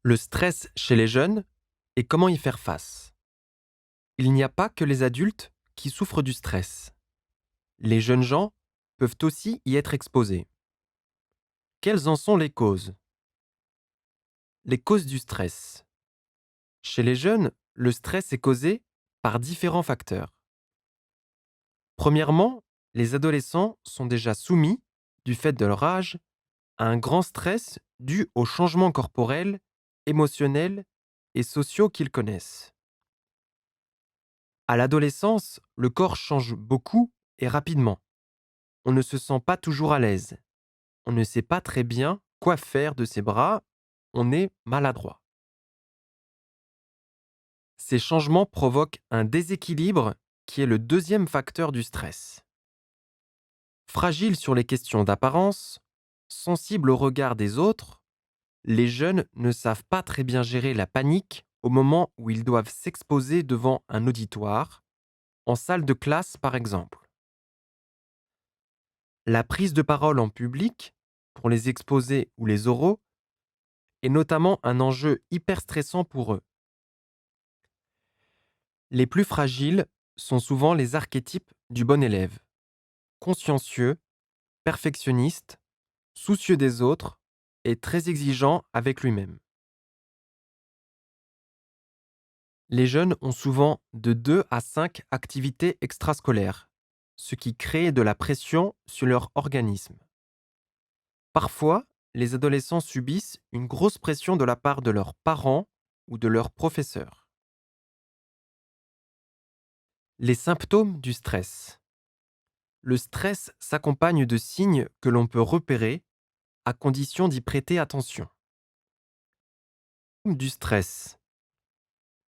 Le stress chez les jeunes et comment y faire face. Il n'y a pas que les adultes qui souffrent du stress. Les jeunes gens peuvent aussi y être exposés. Quelles en sont les causes? Les causes du stress. Chez les jeunes, le stress est causé par différents facteurs. Premièrement, les adolescents sont déjà soumis, du fait de leur âge, à un grand stress dû aux changements corporels, émotionnels et sociaux qu'ils connaissent. À l'adolescence, le corps change beaucoup et rapidement. On ne se sent pas toujours à l'aise. On ne sait pas très bien quoi faire de ses bras. On est maladroit. Ces changements provoquent un déséquilibre qui est le deuxième facteur du stress. Fragiles sur les questions d'apparence, sensibles au regard des autres, les jeunes ne savent pas très bien gérer la panique au moment où ils doivent s'exposer devant un auditoire, en salle de classe par exemple. La prise de parole en public, pour les exposés ou les oraux, est notamment un enjeu hyper stressant pour eux. Les plus fragiles sont souvent les archétypes du bon élève. Consciencieux, perfectionniste, soucieux des autres et très exigeant avec lui-même. Les jeunes ont souvent de 2 à 5 activités extrascolaires, ce qui crée de la pression sur leur organisme. Parfois, les adolescents subissent une grosse pression de la part de leurs parents ou de leurs professeurs. Les symptômes du stress. Le stress s'accompagne de signes que l'on peut repérer à condition d'y prêter attention. Du stress.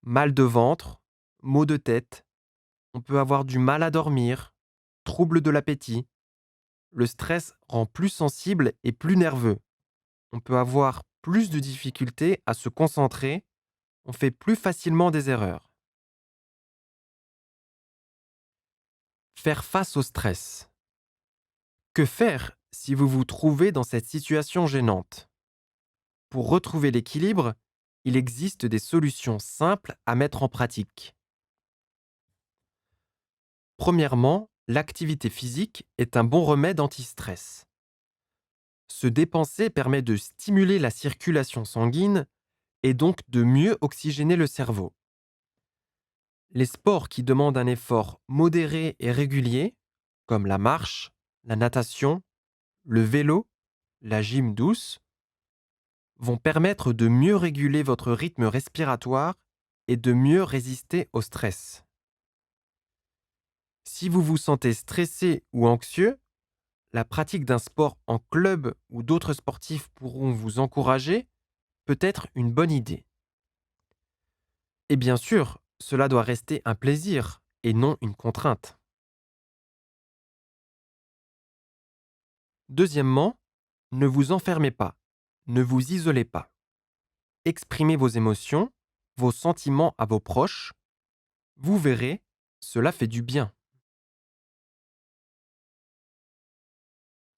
Mal de ventre, maux de tête, on peut avoir du mal à dormir, troubles de l'appétit. Le stress rend plus sensible et plus nerveux. On peut avoir plus de difficultés à se concentrer, on fait plus facilement des erreurs. Faire face au stress. Que faire si vous vous trouvez dans cette situation gênante? Pour retrouver l'équilibre, il existe des solutions simples à mettre en pratique. Premièrement, l'activité physique est un bon remède anti-stress. Se dépenser permet de stimuler la circulation sanguine et donc de mieux oxygéner le cerveau. Les sports qui demandent un effort modéré et régulier, comme la marche, la natation, le vélo, la gym douce, vont permettre de mieux réguler votre rythme respiratoire et de mieux résister au stress. Si vous vous sentez stressé ou anxieux, la pratique d'un sport en club ou d'autres sportifs pourront vous encourager, peut être une bonne idée. Et bien sûr, cela doit rester un plaisir et non une contrainte. Deuxièmement, ne vous enfermez pas, ne vous isolez pas. Exprimez vos émotions, vos sentiments à vos proches. Vous verrez, cela fait du bien.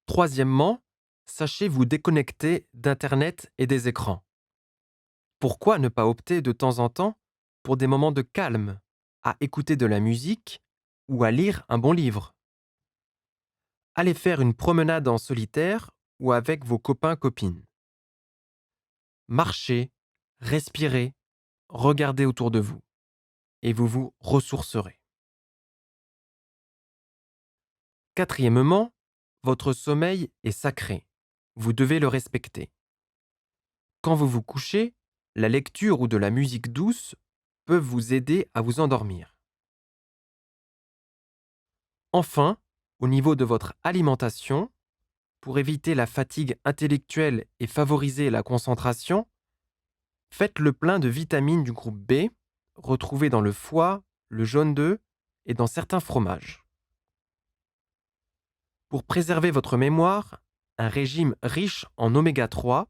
Troisièmement, sachez vous déconnecter d'Internet et des écrans. Pourquoi ne pas opter de temps en temps pour des moments de calme, à écouter de la musique ou à lire un bon livre? Allez faire une promenade en solitaire ou avec vos copains-copines. Marchez, respirez, regardez autour de vous et vous vous ressourcerez. Quatrièmement, votre sommeil est sacré. Vous devez le respecter. Quand vous vous couchez, la lecture ou de la musique douce peuvent vous aider à vous endormir. Enfin, au niveau de votre alimentation, pour éviter la fatigue intellectuelle et favoriser la concentration, faites le plein de vitamines du groupe B, retrouvées dans le foie, le jaune d'œuf et dans certains fromages. Pour préserver votre mémoire, un régime riche en oméga 3,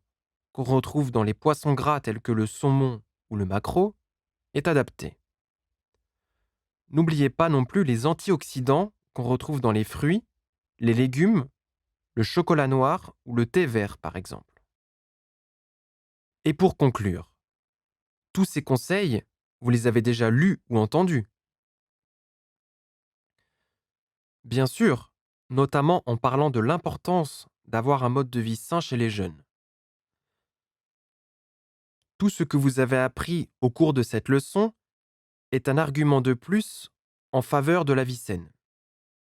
qu'on retrouve dans les poissons gras tels que le saumon ou le maquereau, est adapté. N'oubliez pas non plus les antioxydants qu'on retrouve dans les fruits, les légumes, le chocolat noir ou le thé vert par exemple. Et pour conclure, Tous ces conseils, vous les avez déjà lus ou entendus? Bien sûr, notamment en parlant de l'importance d'avoir un mode de vie sain chez les jeunes. Tout ce que vous avez appris au cours de cette leçon est un argument de plus en faveur de la vie saine.